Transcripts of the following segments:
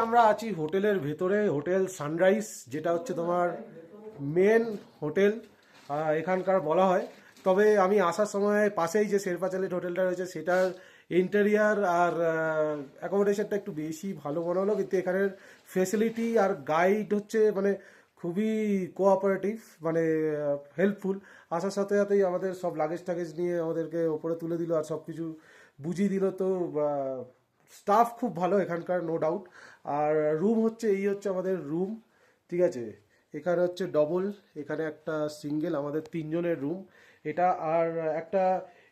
আমরা আছি হোটেলের ভেতরে, হোটেল সানরাইজ, যেটা হচ্ছে তোমার মেন হোটেল এখানকার বলা হয়। তবে আমি আসার সময় পাশেই যে শেরপা চালেট হোটেলটা রয়েছে সেটার ইন্টেরিয়ার আর অ্যাকোমোডেশনটা একটু বেশি ভালো মনে হলো, কিন্তু এখানের ফেসিলিটি আর গাইড হচ্ছে মানে খুবই কোঅপারেটিভ, মানে হেল্পফুল। আসার সাথে সাথেই আমাদের সব লাগেজ টাগেজ নিয়ে আমাদেরকে ওপরে তুলে দিল আর সব কিছু বুঝিয়ে দিল। তো স্টাফ খুব ভালো এখানকার, নো ডাউট। আর রুম হচ্ছে, এই হচ্ছে আমাদের রুম, ঠিক আছে। এখানে হচ্ছে ডবল, এখানে একটা সিঙ্গেল, আমাদের তিনজনের রুম এটা। আর একটা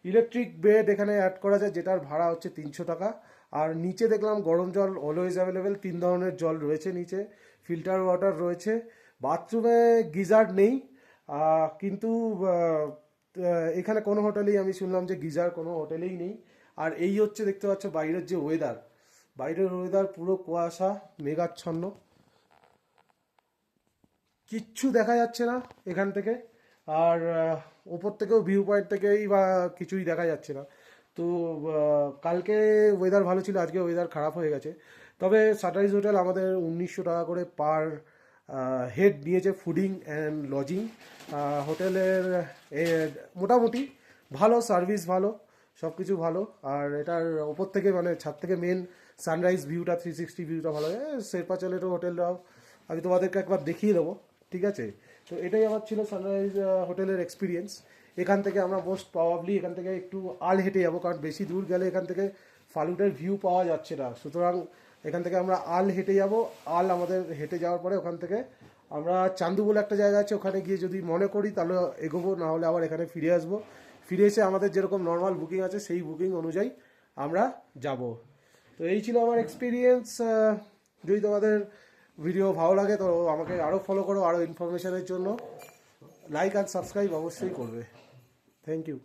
ইলেকট্রিক বেড এখানে অ্যাড করা যায়, যেটার ভাড়া হচ্ছে 300 টাকা। আর নিচে দেখলাম গরম জল অলওয়েজ অ্যাভেলেবেল, 3 ধরনের জল রয়েছে নিচে, ফিল্টার ওয়াটার রয়েছে। বাথরুমে গিজার নেই, কিন্তু এখানে কোনো হোটেলেই আমি শুনলাম যে গিজার কোনো হোটেলেই নেই। আর এই হচ্ছে দেখতে পাচ্ছ বাইরের যে ওয়েদার, বাইরের ওয়েদার পুরো কুয়াশা মেঘাচ্ছন্ন, কিচ্ছু দেখা যাচ্ছে না এখান থেকে। আর ওপর থেকেও ভিউ পয়েন্ট থেকেই বা কিছুই দেখা যাচ্ছে না। তো কালকে ওয়েদার ভালো ছিল, আজকে ওয়েদার খারাপ হয়ে গেছে। তবে সানরাইজ হোটেল আমাদের 1900 টাকা করে পার হেড নিয়েছে, ফুডিং অ্যান্ড লজিং। হোটেলের মোটামুটি ভালো, সার্ভিস ভালো, সব কিছু ভালো। আর এটার ওপর থেকে মানে ছাদ থেকে মেন সানরাইজ ভিউটা, 360 ভিউটা ভালো। শেরপা চালেরও হোটেলটাও আমি তোমাদেরকে একবার দেখিয়ে দেবো, ঠিক আছে। তো এটাই আমার ছিল সানরাইজ হোটেলের এক্সপিরিয়েন্স। এখান থেকে আমরা মোস্ট প্রবাবলি এখান থেকে একটু আল হেঁটে যাবো, কারণ বেশি দূর গেলে এখান থেকে ফালুটের ভিউ পাওয়া যাচ্ছে না। সুতরাং এখান থেকে আমরা আল হেঁটে যাব। আল আমাদের হেঁটে যাওয়ার পরে ওখান থেকে আমরা চান্দু বলে একটা জায়গা আছে, ওখানে গিয়ে যদি মনে করি তাহলে এগোবো, না হলে আবার এখানে ফিরে আসবো। ফিরে এসে আমাদের যেরকম নর্মাল বুকিং আছে সেই বুকিং অনুযায়ী আমরা যাব। তো এই ছিল আমার এক্সপিরিয়েন্স। যদি তোমাদের ভিডিও ভালো লাগে তো আমাকে আরও ফলো করো, আরও ইনফরমেশনের জন্য লাইক অ্যান্ড সাবস্ক্রাইব অবশ্যই করবে। Thank you.